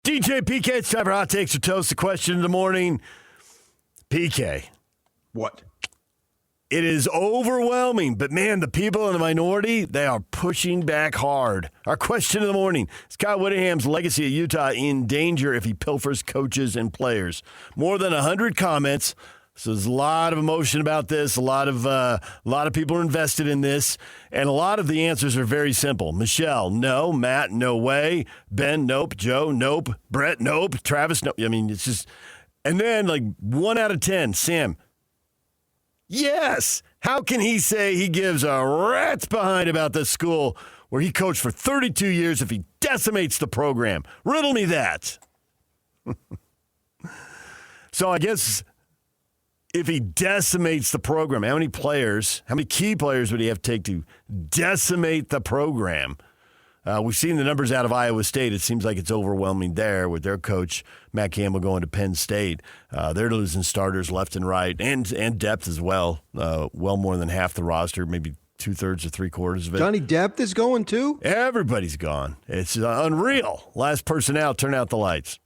DJ PK, it's time for Hot Takes or Toast. The question of the morning, PK. What? It is overwhelming, but man, the people in the minority, they are pushing back hard. Our question of the morning, is Kyle Whittingham's legacy at Utah in danger if he pilfers coaches and players? More than 100 comments. So there's a lot of emotion about this. A lot of people are invested in this, and a lot of the answers are very simple. Michelle, no. Matt, no way. Ben, nope. Joe, nope. Brett, nope. Travis, nope. I mean, it's just, and then like 1 out of 10. Sam, yes. How can he say he gives a rat's behind about this school where he coached for 32 years if he decimates the program? Riddle me that. So I guess, if he decimates the program, how many key players would he have to take to decimate the program? We've seen the numbers out of Iowa State. It seems like it's overwhelming there with their coach, Matt Campbell, going to Penn State. They're losing starters left and right and depth as well. Well more than half the roster, maybe 2/3 or 3/4 of it. Johnny Depp is going too? Everybody's gone. It's unreal. Last person out, turn out the lights.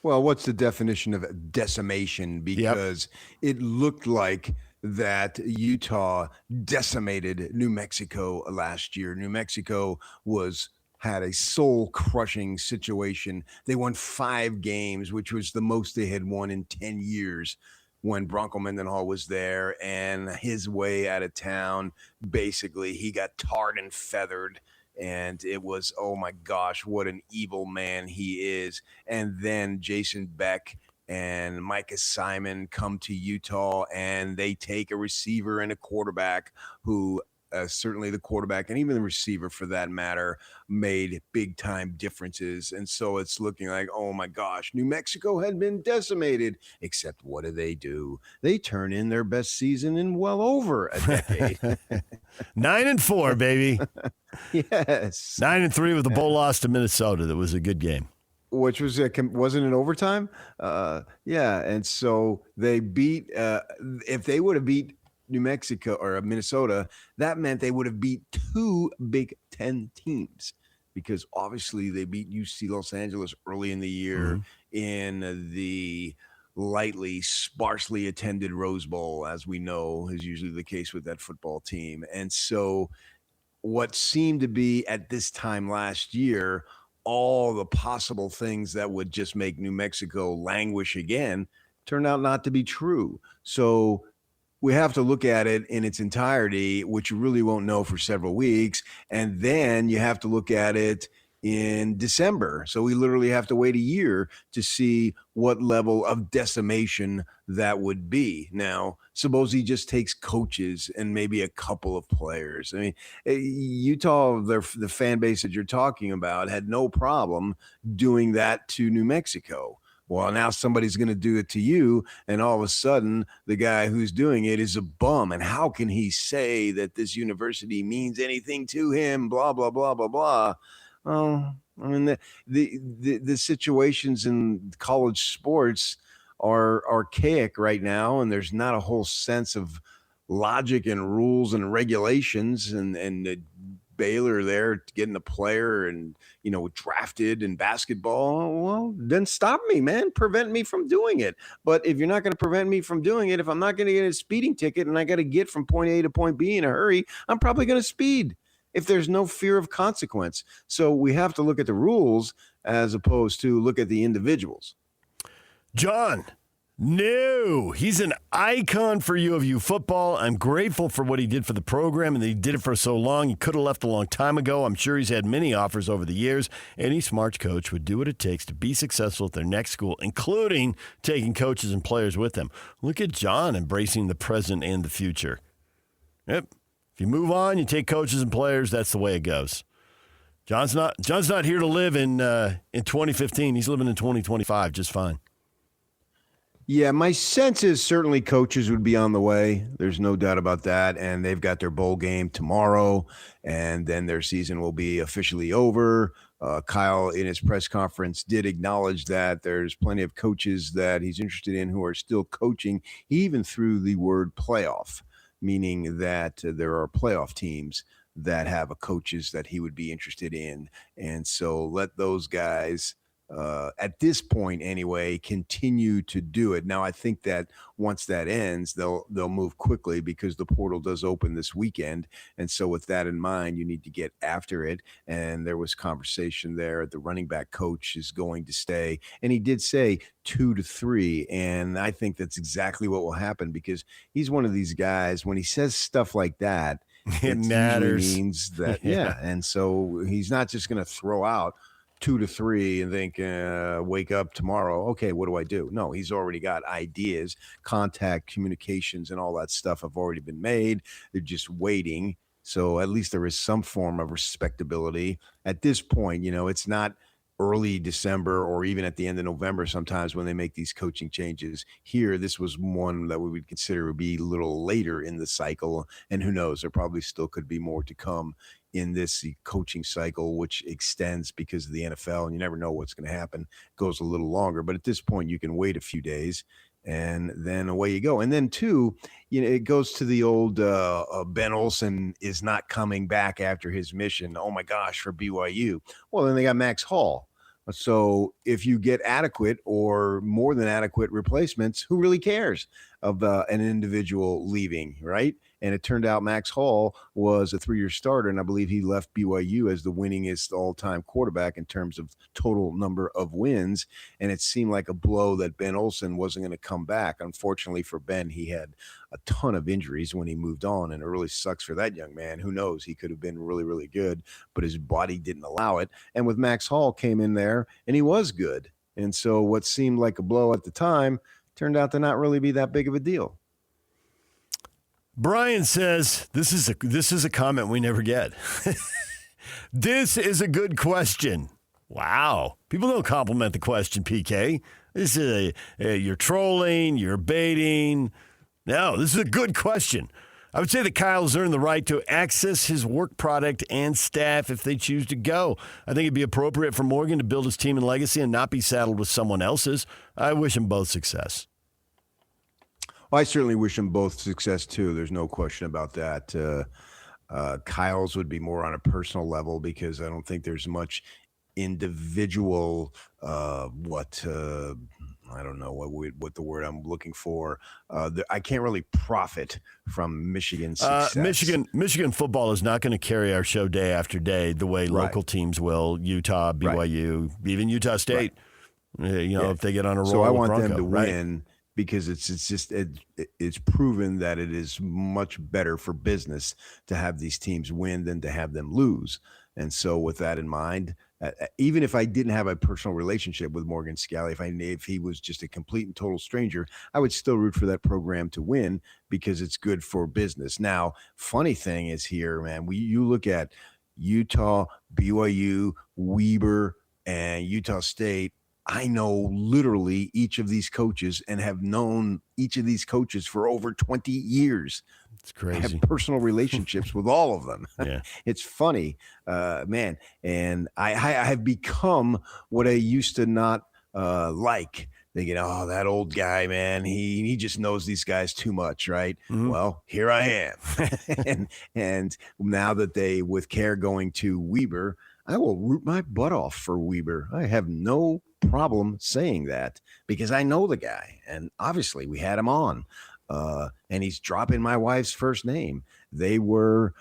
Well, what's the definition of decimation? Because it looked like that Utah decimated New Mexico last year. New Mexico had a soul-crushing situation. They won 5 games, which was the most they had won in 10 years when Bronco Mendenhall was there, and his way out of town, basically, he got tarred and feathered. And it was, oh my gosh, what an evil man he is. And then Jason Beck and Micah Simon come to Utah, and they take a receiver and a quarterback who certainly the quarterback and even the receiver for that matter made big time differences. And so it's looking like, oh my gosh, New Mexico had been decimated, except what do? They turn in their best season in well over a decade. 9-4, baby. Yes. 9-3 with a bowl loss to Minnesota. That was a good game. Which wasn't in overtime. Yeah. And so they beat, if they would have beat New Mexico or Minnesota, that meant they would have beat 2 Big Ten teams, because obviously they beat UC Los Angeles early in the year in the lightly, sparsely attended Rose Bowl, as we know is usually the case with that football team. And so what seemed to be at this time last year, all the possible things that would just make New Mexico languish again turned out not to be true. So we have to look at it in its entirety, which you really won't know for several weeks. And then you have to look at it in December. So we literally have to wait a year to see what level of decimation that would be. Now, suppose he just takes coaches and maybe a couple of players. I mean, Utah, the fan base that you're talking about, had no problem doing that to New Mexico. Well, now somebody's going to do it to you, and all of a sudden the guy who's doing it is a bum. And how can he say that this university means anything to him? Blah, blah, blah, blah, blah. Oh, I mean, the situations in college sports are archaic right now, and there's not a whole sense of logic and rules and regulations. And Baylor there getting a player and, drafted in basketball. Well, then stop me, man. Prevent me from doing it. But if you're not going to prevent me from doing it, if I'm not going to get a speeding ticket and I got to get from point A to point B in a hurry, I'm probably going to speed if there's no fear of consequence. So we have to look at the rules as opposed to look at the individuals. John, no, he's an icon for U of U football. I'm grateful for what he did for the program and that he did it for so long. He could have left a long time ago. I'm sure he's had many offers over the years. Any smart coach would do what it takes to be successful at their next school, including taking coaches and players with them. Look at John embracing the present and the future. Yep. If you move on, you take coaches and players, that's the way it goes. John's not here to live in 2015. He's living in 2025 just fine. Yeah, my sense is certainly coaches would be on the way. There's no doubt about that. And they've got their bowl game tomorrow, and then their season will be officially over. Kyle, in his press conference, did acknowledge that there's plenty of coaches that he's interested in who are still coaching. He even threw the word playoff, meaning that there are playoff teams that have coaches that he would be interested in. And so let those guys at this point anyway, continue to do it. Now, I think that once that ends, they'll move quickly because the portal does open this weekend. And so with that in mind, you need to get after it. And there was conversation there. The running back coach is going to stay. And he did say 2 to 3. And I think that's exactly what will happen because he's one of these guys, when he says stuff like that, it matters. Means that, yeah. And so he's not just going to throw out 2 to 3 and think, wake up tomorrow. Okay, what do I do? No, he's already got ideas, contact, communications, and all that stuff have already been made. They're just waiting. So at least there is some form of respectability. At this point, it's not early December or even at the end of November sometimes when they make these coaching changes. Here, this was one that we would consider would be a little later in the cycle. And who knows, there probably still could be more to come in this coaching cycle, which extends because of the NFL, and you never know what's going to happen. It goes a little longer, but at this point, you can wait a few days, and then away you go. And then, too, it goes to the old Ben Olsen is not coming back after his mission. Oh, my gosh, for BYU. Well, then they got Max Hall. So if you get adequate or more than adequate replacements, who really cares of an individual leaving, right? And it turned out Max Hall was a 3-year starter, and I believe he left BYU as the winningest all-time quarterback in terms of total number of wins. And it seemed like a blow that Ben Olsen wasn't going to come back. Unfortunately for Ben, he had a ton of injuries when he moved on, and it really sucks for that young man. Who knows? He could have been really, really good, but his body didn't allow it. And with Max Hall came in there, and he was good. And so what seemed like a blow at the time turned out to not really be that big of a deal. Brian says, this is a comment we never get. This is a good question. Wow. People don't compliment the question, PK. This is you're trolling, you're baiting. No, this is a good question. I would say that Kyle's earned the right to access his work product and staff if they choose to go. I think it'd be appropriate for Morgan to build his team and legacy and not be saddled with someone else's. I wish him both success. Well, I certainly wish them both success, too. There's no question about that. Kyle's would be more on a personal level because I don't think there's much individual, I don't know what the word I'm looking for. I can't really profit from Michigan's success. Michigan football is not going to carry our show day after day the way local teams will. Utah, BYU, even Utah State. Right. If they get on a roll. So I want Bronco, them to win. Because it's proven that it is much better for business to have these teams win than to have them lose. And so with that in mind, even if I didn't have a personal relationship with Morgan Scalley, if he was just a complete and total stranger, I would still root for that program to win because it's good for business. Now, funny thing is here, man, you look at Utah, BYU, Weber, and Utah State. I know literally each of these coaches and have known each of these coaches for over 20 years. It's crazy. I have personal relationships with all of them. Yeah. It's funny, man. And I have become what I used to not like. They get, oh, that old guy, man, he just knows these guys too much, right? Mm-hmm. Well, here I am. and now that with Care going to Weber, I will root my butt off for Weber. I have no problem saying that because I know the guy, and obviously we had him on, and he's dropping my wife's first name. They were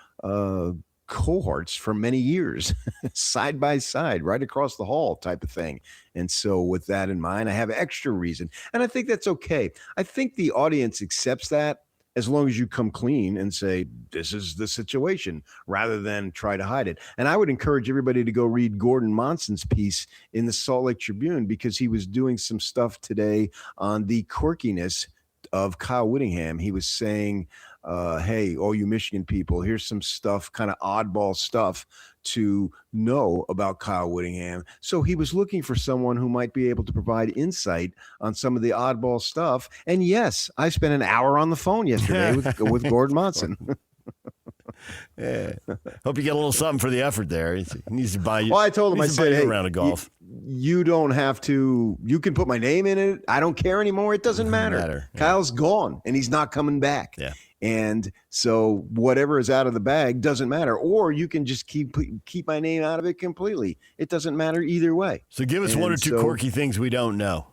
cohorts for many years, side by side, right across the hall type of thing. And so with that in mind, I have extra reason, and I think that's okay. I think the audience accepts that as long as you come clean and say, this is the situation, rather than try to hide it. And I would encourage everybody to go read Gordon Monson's piece in the Salt Lake Tribune, because he was doing some stuff today on the quirkiness of Kyle Whittingham. He was saying, hey, all you Michigan people, here's some stuff, kind of oddball stuff to know about Kyle Whittingham. So he was looking for someone who might be able to provide insight on some of the oddball stuff. And yes, I spent an hour on the phone yesterday with Gordon Monson. Yeah. Hope you get a little something for the effort there. He needs to buy you. Well, I told him, I said, hey, around of golf. You don't have to. You can put my name in it. I don't care anymore. It doesn't matter. Yeah. Kyle's gone, and he's not coming back. Yeah. And so whatever is out of the bag doesn't matter. Or you can just keep my name out of it completely. It doesn't matter either way. So give us one or two quirky things we don't know.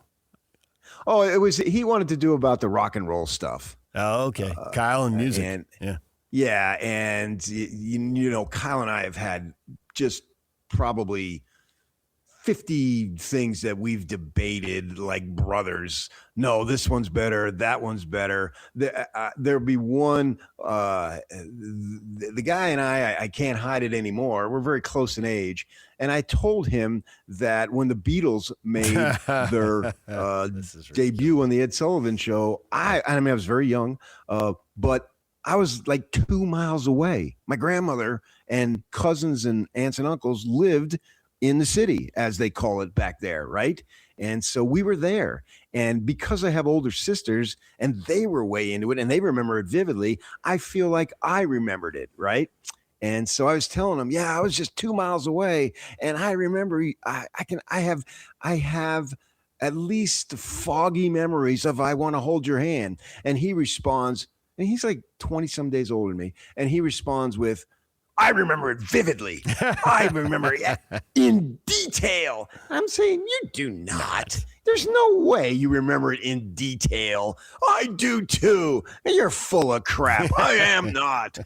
Oh, he wanted to do about the rock and roll stuff. Oh, okay. Kyle and music. Yeah, and Kyle and I have had just probably 50 things that we've debated like brothers. No, this one's better. That one's better. There'll be one. The guy and I can't hide it anymore. We're very close in age. And I told him that when the Beatles made their debut on the Ed Sullivan Show, I was very young, but I was like 2 miles away. My grandmother and cousins and aunts and uncles lived in the city, as they call it back there, right? And so we were there. And because I have older sisters and they were way into it and they remember it vividly, I feel like I remembered it, right? And so I was telling them, yeah, I was just 2 miles away. And I remember I have at least foggy memories of I Want to Hold Your Hand. And he responds, and he's like 20 some days older than me. And he responds with, I remember it vividly. I remember it in detail. I'm saying you do not. There's no way you remember it in detail. I do too. And you're full of crap. I am not.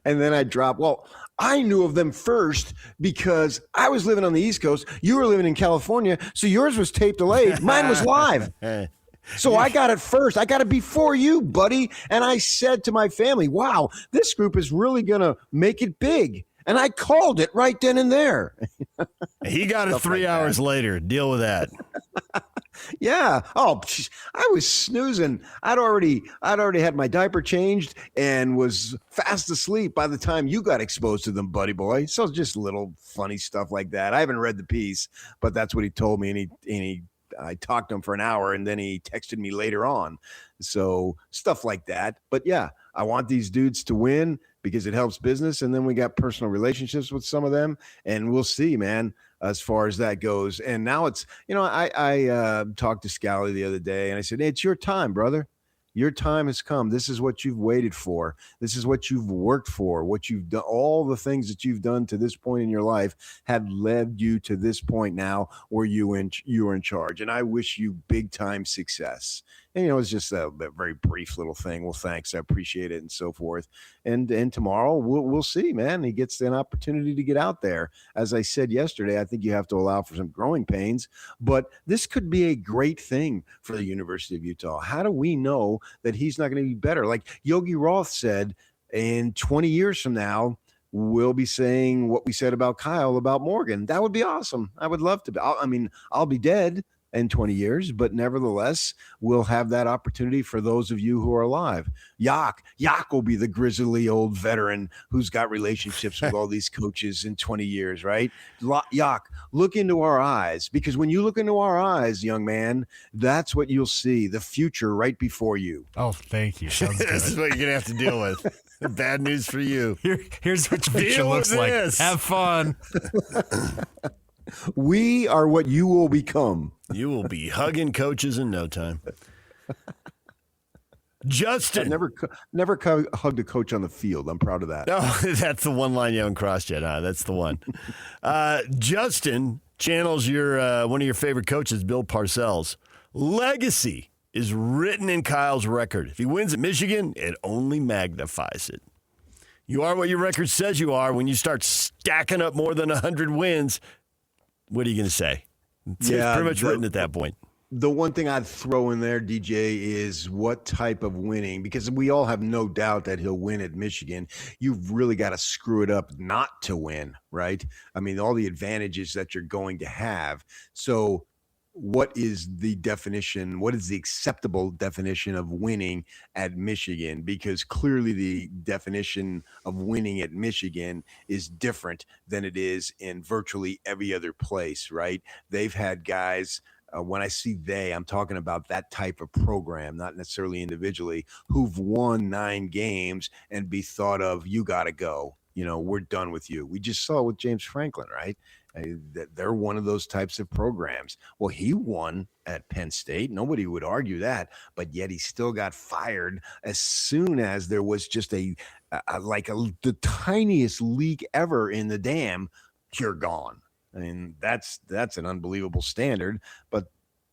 And then I drop, well, I knew of them first because I was living on the East Coast. You were living in California. So yours was tape delayed. Mine was live. So I got it first. I got it before you, buddy. And I said to my family, wow, this group is really going to make it big. And I called it right then and there. He got it 3 hours later. Deal with that. Yeah. Oh, I was snoozing. I'd already had my diaper changed and was fast asleep by the time you got exposed to them, buddy boy. So just little funny stuff like that. I haven't read the piece, but that's what he told me. And I talked to him for an hour and then he texted me later on. So stuff like that. But yeah, I want these dudes to win because it helps business. And then we got personal relationships with some of them and we'll see, man, as far as that goes. And now it's, I talked to Scally the other day and I said, hey, it's your time, brother. Your time has come. This is what you've waited for. This is what you've worked for, what you've done. All the things that you've done to this point in your life have led you to this point now where you are in charge. And I wish you big time success. And, it's just a very brief little thing. Well, thanks. I appreciate it and so forth. And tomorrow we'll see, man. He gets an opportunity to get out there. As I said yesterday, I think you have to allow for some growing pains, but this could be a great thing for the University of Utah. How do we know that he's not going to be better? Like Yogi Roth said, in 20 years from now, we'll be saying what we said about Kyle, about Morgan. That would be awesome. I would love to. I'll be dead in 20 years, but nevertheless, we'll have that opportunity for those of you who are alive. Yak will be the grizzly old veteran who's got relationships with all these coaches in 20 years, right? Yak, look into our eyes, because when you look into our eyes, young man, that's what you'll see, the future right before you. Oh, thank you. Sounds good. This is what you're going to have to deal with. Bad news for you. Here's what your future looks like. Have fun. We are what you will become. You will be hugging coaches in no time. Justin. I've never hugged a coach on the field. I'm proud of that. Oh, that's the one line you haven't crossed yet, huh? That's the one. Justin channels one of your favorite coaches, Bill Parcells. Legacy is written in Kyle's record. If he wins at Michigan, it only magnifies it. You are what your record says you are. When you start stacking up more than 100 wins, what are you going to say? It's pretty much written at that point. The one thing I'd throw in there, DJ, is what type of winning, because we all have no doubt that he'll win at Michigan. You've really got to screw it up not to win, right? I mean, all the advantages that you're going to have. So what is the definition? What is the acceptable definition of winning at Michigan? Because clearly the definition of winning at Michigan is different than it is in virtually every other place, right? They've had guys, when I see I'm talking about that type of program, not necessarily individually, who've won 9 games and be thought of, you got to go. We're done with you. We just saw it with James Franklin, right? They're one of those types of programs. Well, he won at Penn State. Nobody would argue that, but yet he still got fired as soon as there was just the tiniest leak ever in the dam. You're gone. I mean, that's an unbelievable standard, but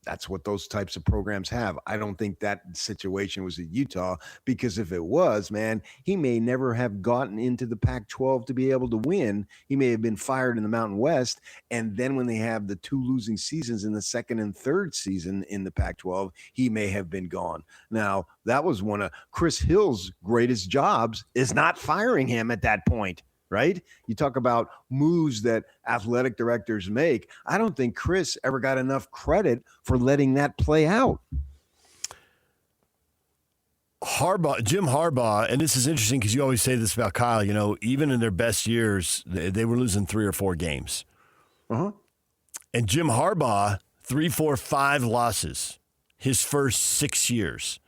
that's what those types of programs have. I don't think that situation was at Utah, because if it was, man, he may never have gotten into the Pac-12 to be able to win. He may have been fired in the Mountain West. And then when they have the 2 losing seasons in the second and third season in the Pac-12, he may have been gone. Now, that was one of Chris Hill's greatest jobs, is not firing him at that point. Right? You talk about moves that athletic directors make. I don't think Chris ever got enough credit for letting that play out. Jim Harbaugh, and this is interesting because you always say this about Kyle, even in their best years, they were losing 3 or 4 games. Uh-huh. And Jim Harbaugh, 3, 4, 5 losses his first 6 years.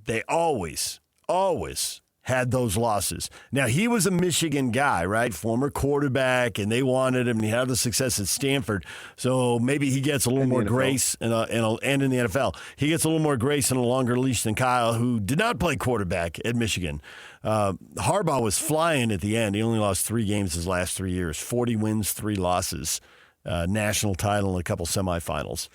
They always had those losses. Now, he was a Michigan guy, right? Former quarterback, and they wanted him, and he had the success at Stanford. So maybe he gets a little more grace and in the NFL. He gets a little more grace and a longer leash than Kyle, who did not play quarterback at Michigan. Harbaugh was flying at the end. He only lost 3 games his last 3 years, 40 wins, 3 losses, national title, and a couple semifinals.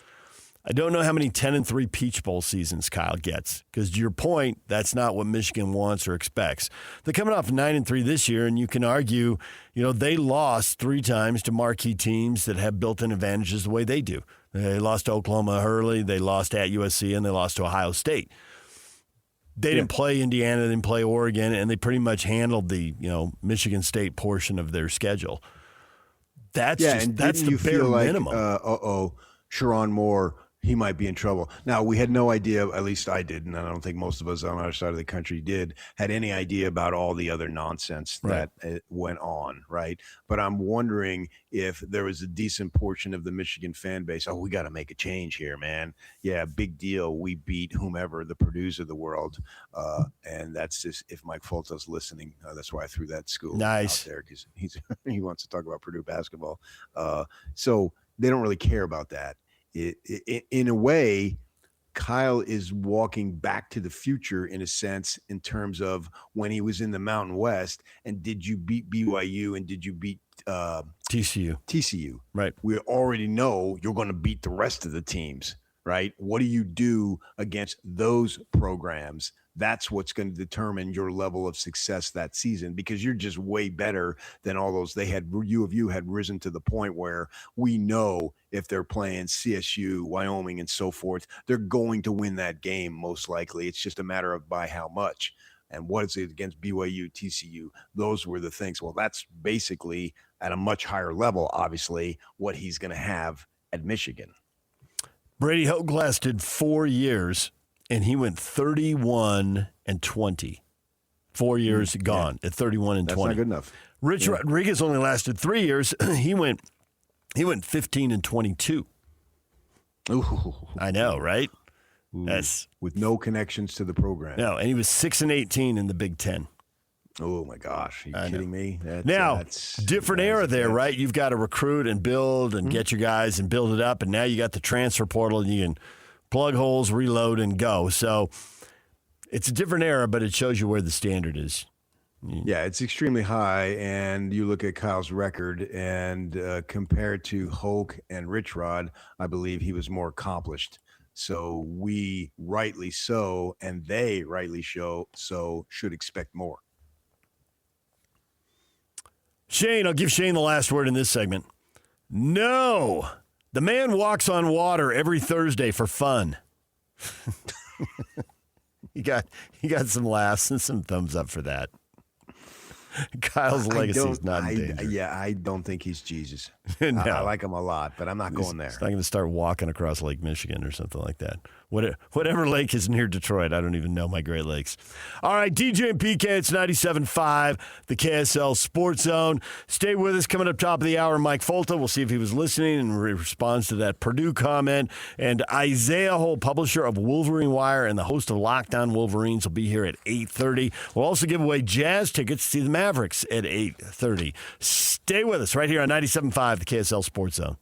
I don't know how many 10-3 Peach Bowl seasons Kyle gets, because to your point, that's not what Michigan wants or expects. They're coming off 9-3 this year, and you can argue, they lost 3 times to marquee teams that have built-in advantages the way they do. They lost to Oklahoma early, they lost at USC, and they lost to Ohio State. They didn't play Indiana, they didn't play Oregon, and they pretty much handled the Michigan State portion of their schedule. That's the bare minimum. Sharon Moore, he might be in trouble. Now, we had no idea, at least I did, and I don't think most of us on our side of the country had any idea about all the other nonsense that went on, right? But I'm wondering if there was a decent portion of the Michigan fan base, we got to make a change here, man. Yeah, big deal. We beat whomever, the Purdue's of the world. And that's just, if Mike Folta's listening, that's why I threw that school out there, because he wants to talk about Purdue basketball. So they don't really care about that. In a way, Kyle is walking back to the future in a sense, in terms of when he was in the Mountain West, and did you beat BYU and did you beat TCU? Right. We already know you're going to beat the rest of the teams, right? What do you do against those programs? That's what's going to determine your level of success that season, because you're just way better than all those. U of U had risen to the point where we know if they're playing CSU, Wyoming, and so forth, they're going to win that game most likely. It's just a matter of by how much. And what is it against BYU, TCU? Those were the things. Well, that's basically at a much higher level, obviously, what he's going to have at Michigan. Brady Hoke lasted 4 years. And he went 31-20. 4 years gone at 31-20. That's not good enough. Rich Rodriguez only lasted 3 years. He went 15-22. Ooh. I know, right? Ooh. That's with no connections to the program. No, and he was 6-18 in the Big Ten. Oh my gosh! Are you kidding me? That's different era there, right? You've got to recruit and build and get your guys and build it up, and now you got the transfer portal, and you can plug holes, reload, and go. So it's a different era, but it shows you where the standard is. Yeah, it's extremely high, and you look at Kyle's record, and compared to Hoke and Rich Rod, I believe he was more accomplished. So we rightly so, and they rightly so should expect more. Shane, I'll give Shane the last word in this segment. No. The man walks on water every Thursday for fun. He got some laughs and some thumbs up for that. Kyle's legacy is not in danger. I don't think he's Jesus. No. I like him a lot, but I'm not going there. He's not going to start walking across Lake Michigan or something like that. Whatever lake is near Detroit. I don't even know my Great Lakes. All right, DJ and PK, it's 97.5, the KSL Sports Zone. Stay with us. Coming up top of the hour, Mike Folta. We'll see if he was listening and responds to that Purdue comment. And Isaiah Hole, publisher of Wolverine Wire and the host of Lockdown Wolverines, will be here at 8:30. We'll also give away Jazz tickets to see the Mavericks at 8:30. Stay with us right here on 97.5, the KSL Sports Zone.